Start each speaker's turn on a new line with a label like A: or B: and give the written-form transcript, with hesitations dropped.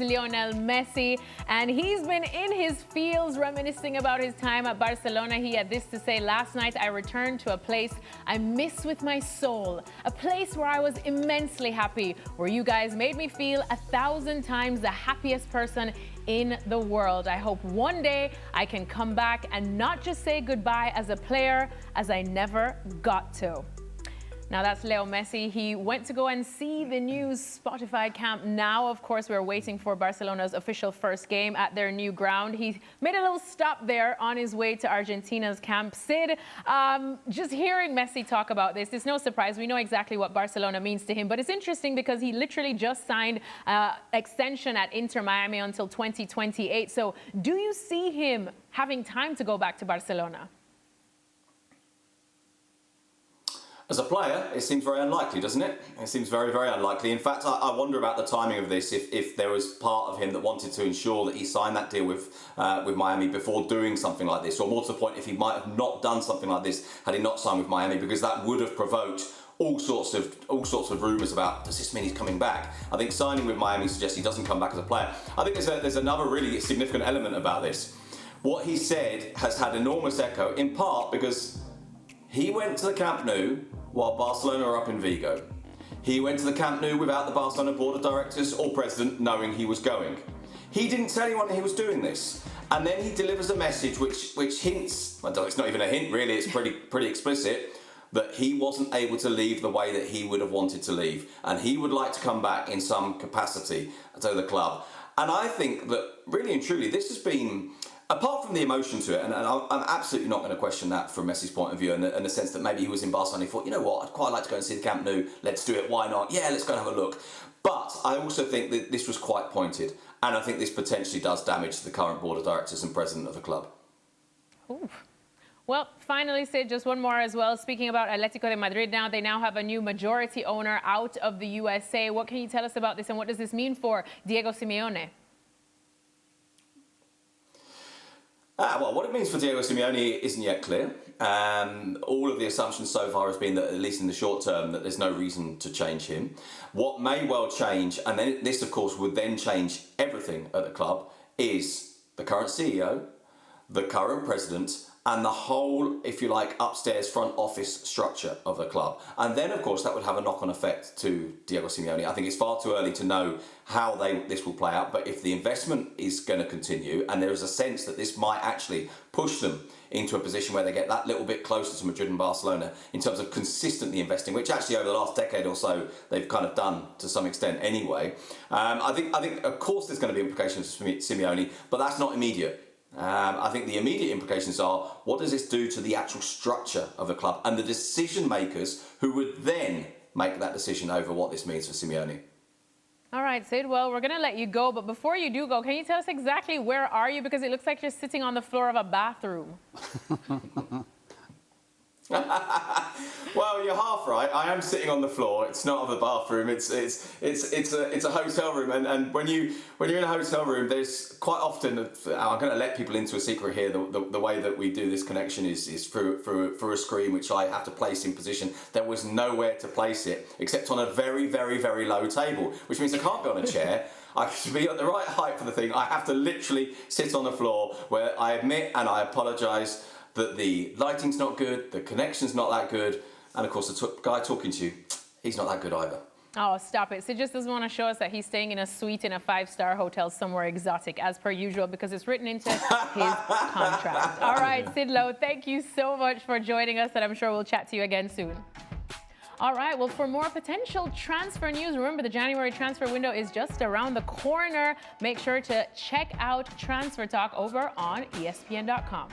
A: Lionel Messi, and he's been in his feels reminiscing about his time at Barcelona. He had this to say: last night I returned to a place I miss with my soul, a place where I was immensely happy, where you guys made me feel 1,000 times the happiest person in the world. I hope one day I can come back and not just say goodbye as a player, as I never got to. Now that's Leo Messi. He went to go and see the new Spotify Camp Nou. Of course, we're waiting for Barcelona's official first game at their new ground. He made a little stop there on his way to Argentina's camp. Sid, just hearing Messi talk about this, it's no surprise. We know exactly what Barcelona means to him, but it's interesting because he literally just signed extension at Inter Miami until 2028. So do you see him having time to go back to Barcelona?
B: As a player, it seems very unlikely, doesn't it? It seems very, very unlikely. In fact, I wonder about the timing of this, if there was part of him that wanted to ensure that he signed that deal with Miami before doing something like this, or more to the point, if he might have not done something like this had he not signed with Miami, because that would have provoked all sorts of rumours about, does this mean he's coming back? I think signing with Miami suggests he doesn't come back as a player. I think there's another really significant element about this. What he said has had enormous echo, in part because he went to the Camp Nou while Barcelona are up in Vigo. He went to the Camp Nou without the Barcelona board of directors or president knowing he was going. He didn't tell anyone he was doing this. And then he delivers a message which hints, it's not even a hint really, it's pretty explicit, that he wasn't able to leave the way that he would have wanted to leave. And he would like to come back in some capacity to the club. And I think that really and truly this has been, apart from the emotion to it, and I'm absolutely not going to question that from Messi's point of view, in the sense that maybe he was in Barcelona and he thought, you know what, I'd quite like to go and see the Camp Nou, let's do it, why not? Yeah, let's go and have a look. But I also think that this was quite pointed, and I think this potentially does damage the current board of directors and president of the club.
A: Ooh. Well, finally, Sid, just one more as well. Speaking about Atletico Madrid now, they now have a new majority owner out of the USA. What can you tell us about this, and what does this mean for Diego Simeone?
B: Well, what it means for Diego Simeone isn't yet clear. All of the assumptions so far has been that, at least in the short term, that there's no reason to change him. What may well change, and then this, of course, would then change everything at the club, is the current CEO, the current president, and the whole, if you like, upstairs front office structure of the club. And then, of course, that would have a knock-on effect to Diego Simeone. I think it's far too early to know how this will play out, but if the investment is going to continue, and there is a sense that this might actually push them into a position where they get that little bit closer to Madrid and Barcelona in terms of consistently investing, which actually over the last decade or so they've kind of done to some extent anyway. I think of course there's going to be implications for Simeone, but that's not immediate. I think the immediate implications are, what does this do to the actual structure of the club and the decision makers who would then make that decision over what this means for Simeone?
A: All right, Sid, well, we're going to let you go, but before you do go, can you tell us exactly where are you? Because it looks like you're sitting on the floor of a bathroom. Well, you're half right. I am sitting on the floor. It's not of the bathroom. It's a hotel room, and when you're in a hotel room, there's quite often. I'm going to let people into a secret here. The way that we do this connection is through a screen, which I have to place in position. There was nowhere to place it except on a very, very, very low table, which means I can't be on a chair. I have to be at the right height for the thing. I have to literally sit on the floor, where I admit and I apologise that the lighting's not good, the connection's not that good, and of course the guy talking to you, he's not that good either. Oh, stop it. Sid just doesn't want to show us that he's staying in a suite in a 5-star hotel somewhere exotic, as per usual, because it's written into his contract. All right, Sid Lowe, thank you so much for joining us, and I'm sure we'll chat to you again soon. All right, well, for more potential transfer news, remember the January transfer window is just around the corner. Make sure to check out Transfer Talk over on ESPN.com.